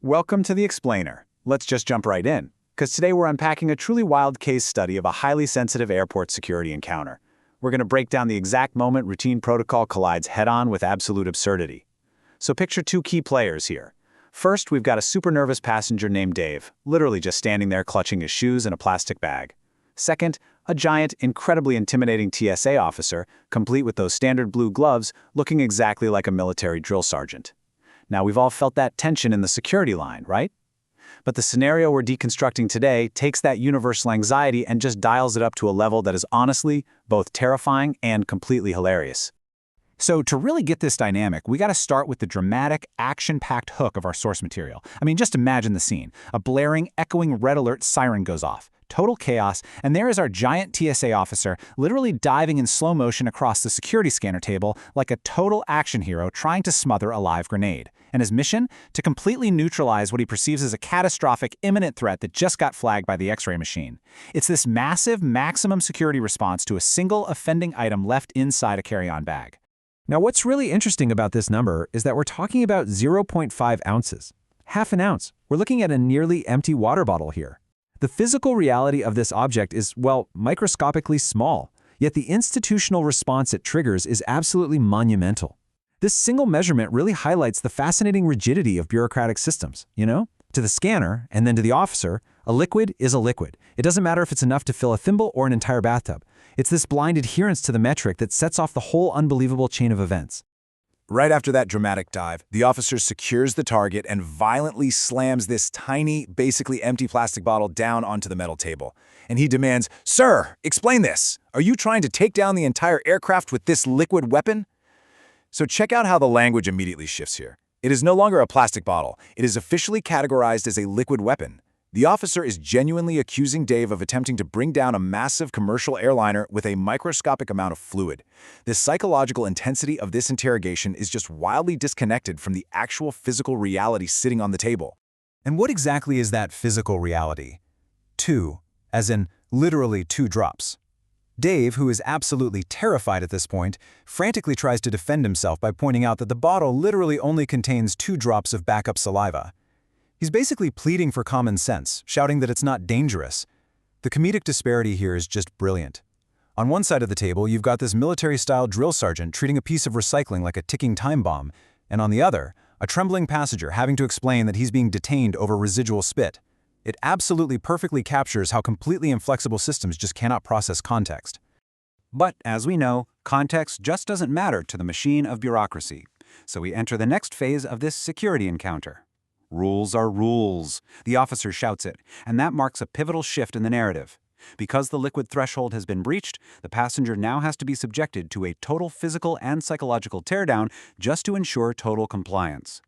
Welcome to The Explainer. Let's just jump right in, because today we're unpacking a truly wild case study of a highly sensitive airport security encounter. We're going to break down the exact moment routine protocol collides head-on with absolute absurdity. So picture two key players here. First, we've got a super nervous passenger named Dave, literally just standing there clutching his shoes and a plastic bag. Second, a giant, incredibly intimidating TSA officer, complete with those standard blue gloves, looking exactly like a military drill sergeant. Now, we've all felt that tension in the security line, right? But the scenario we're deconstructing today takes that universal anxiety and just dials it up to a level that is honestly both terrifying and completely hilarious. So to really get this dynamic, we got to start with the dramatic, action-packed hook of our source material. I mean, just imagine the scene. A blaring, echoing red alert siren goes off. Total chaos, and there is our giant TSA officer literally diving in slow motion across the security scanner table like a total action hero trying to smother a live grenade. And his mission? To completely neutralize what he perceives as a catastrophic, imminent threat that just got flagged by the X-ray machine. It's this massive, maximum security response to a single offending item left inside a carry-on bag. Now, what's really interesting about this number is that we're talking about 0.5 ounces. Half an ounce. We're looking at a nearly empty water bottle here. The physical reality of this object is, well, microscopically small, yet the institutional response it triggers is absolutely monumental. This single measurement really highlights the fascinating rigidity of bureaucratic systems, you know? To the scanner, and then to the officer, a liquid is a liquid. It doesn't matter if it's enough to fill a thimble or an entire bathtub. It's this blind adherence to the metric that sets off the whole unbelievable chain of events. Right after that dramatic dive, the officer secures the target and violently slams this tiny, basically empty plastic bottle down onto the metal table. And he demands, "Sir, explain this. Are you trying to take down the entire aircraft with this liquid weapon?" So check out how the language immediately shifts here. It is no longer a plastic bottle. It is officially categorized as a liquid weapon. The officer is genuinely accusing Dave of attempting to bring down a massive commercial airliner with a microscopic amount of fluid. The psychological intensity of this interrogation is just wildly disconnected from the actual physical reality sitting on the table. And what exactly is that physical reality? 2, as in literally 2 drops. Dave, who is absolutely terrified at this point, frantically tries to defend himself by pointing out that the bottle literally only contains 2 drops of backup saliva. He's basically pleading for common sense, shouting that it's not dangerous. The comedic disparity here is just brilliant. On one side of the table, you've got this military-style drill sergeant treating a piece of recycling like a ticking time bomb, and on the other, a trembling passenger having to explain that he's being detained over residual spit. It absolutely perfectly captures how completely inflexible systems just cannot process context. But, as we know, context just doesn't matter to the machine of bureaucracy. So we enter the next phase of this security encounter. Rules are rules, the officer shouts it, and that marks a pivotal shift in the narrative. Because the liquid threshold has been breached, the passenger now has to be subjected to a total physical and psychological teardown just to ensure total compliance.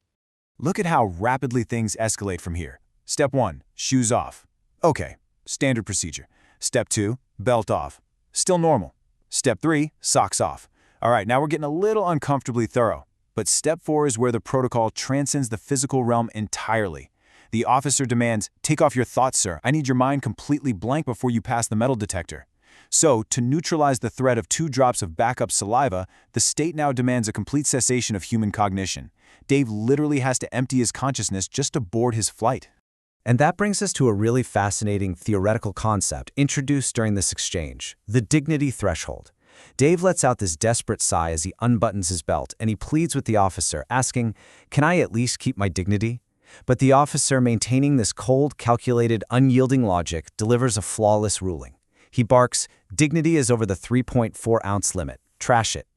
Look at how rapidly things escalate from here. Step 1, shoes off. Okay, standard procedure. Step 2, belt off. Still normal. Step 3, socks off. All right, now we're getting a little uncomfortably thorough. But step 4 is where the protocol transcends the physical realm entirely. The officer demands, "Take off your thoughts, sir. I need your mind completely blank before you pass the metal detector." So, to neutralize the threat of 2 drops of backup saliva, the state now demands a complete cessation of human cognition. Dave literally has to empty his consciousness just to board his flight. And that brings us to a really fascinating theoretical concept introduced during this exchange, the dignity threshold. Dave lets out this desperate sigh as he unbuttons his belt, and he pleads with the officer, asking, "Can I at least keep my dignity?" But the officer, maintaining this cold, calculated, unyielding logic, delivers a flawless ruling. He barks, "Dignity is over the 3.4-ounce limit. Trash it."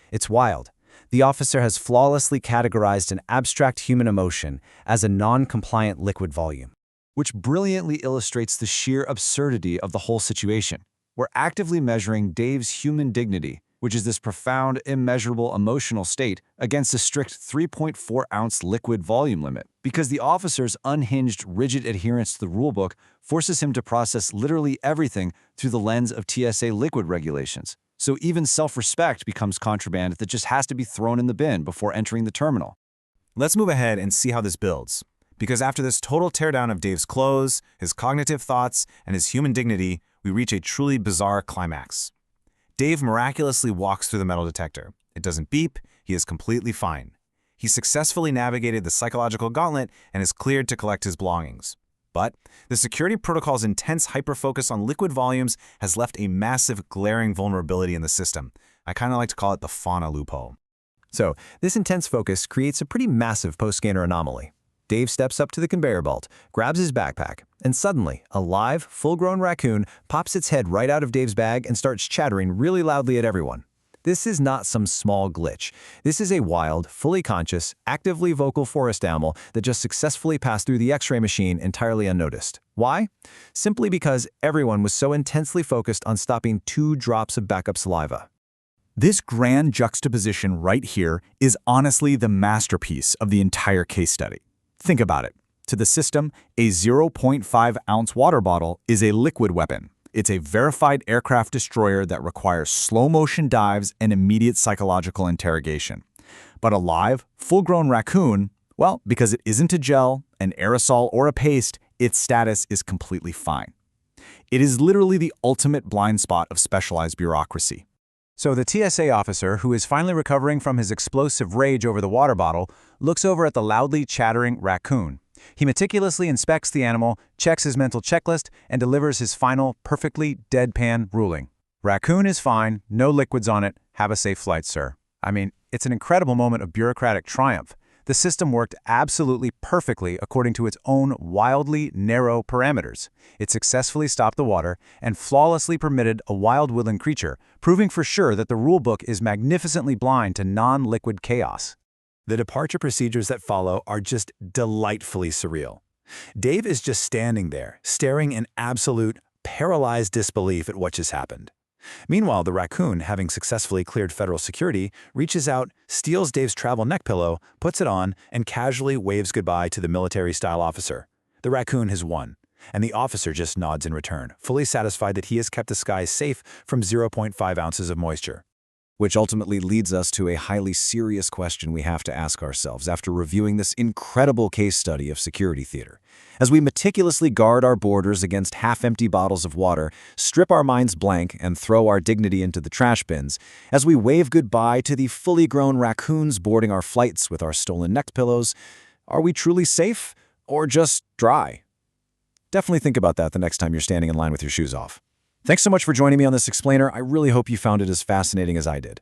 It's wild. The officer has flawlessly categorized an abstract human emotion as a non-compliant liquid volume. Which brilliantly illustrates the sheer absurdity of the whole situation. We're actively measuring Dave's human dignity, which is this profound, immeasurable emotional state, against a strict 3.4-ounce liquid volume limit, because the officer's unhinged, rigid adherence to the rulebook forces him to process literally everything through the lens of TSA liquid regulations. So even self-respect becomes contraband that just has to be thrown in the bin before entering the terminal. Let's move ahead and see how this builds. Because after this total teardown of Dave's clothes, his cognitive thoughts, and his human dignity, we reach a truly bizarre climax. Dave miraculously walks through the metal detector. It doesn't beep, he is completely fine. He successfully navigated the psychological gauntlet and is cleared to collect his belongings. But the security protocol's intense hyperfocus on liquid volumes has left a massive, glaring vulnerability in the system. I kind of like to call it the fauna loophole. So, this intense focus creates a pretty massive post-scanner anomaly. Dave steps up to the conveyor belt, grabs his backpack, and suddenly, a live, full-grown raccoon pops its head right out of Dave's bag and starts chattering really loudly at everyone. This is not some small glitch. This is a wild, fully conscious, actively vocal forest animal that just successfully passed through the X-ray machine entirely unnoticed. Why? Simply because everyone was so intensely focused on stopping 2 drops of backup saliva. This grand juxtaposition right here is honestly the masterpiece of the entire case study. Think about it. To the system, a 0.5-ounce water bottle is a liquid weapon. It's a verified aircraft destroyer that requires slow-motion dives and immediate psychological interrogation. But a live, full-grown raccoon, well, because it isn't a gel, an aerosol, or a paste, its status is completely fine. It is literally the ultimate blind spot of specialized bureaucracy. So the TSA officer, who is finally recovering from his explosive rage over the water bottle, looks over at the loudly chattering raccoon. He meticulously inspects the animal, checks his mental checklist, and delivers his final, perfectly deadpan ruling. Raccoon is fine, no liquids on it, have a safe flight, sir. I mean, it's an incredible moment of bureaucratic triumph. The system worked absolutely perfectly according to its own wildly narrow parameters. It successfully stopped the water and flawlessly permitted a wild woodland creature, proving for sure that the rulebook is magnificently blind to non-liquid chaos. The departure procedures that follow are just delightfully surreal. Dave is just standing there, staring in absolute, paralyzed disbelief at what just happened. Meanwhile, the raccoon, having successfully cleared federal security, reaches out, steals Dave's travel neck pillow, puts it on, and casually waves goodbye to the military-style officer. The raccoon has won, and the officer just nods in return, fully satisfied that he has kept the skies safe from 0.5 ounces of moisture. Which ultimately leads us to a highly serious question we have to ask ourselves after reviewing this incredible case study of security theater. As we meticulously guard our borders against half-empty bottles of water, strip our minds blank, and throw our dignity into the trash bins, as we wave goodbye to the fully grown raccoons boarding our flights with our stolen neck pillows, are we truly safe or just dry? Definitely think about that the next time you're standing in line with your shoes off. Thanks so much for joining me on this explainer. I really hope you found it as fascinating as I did.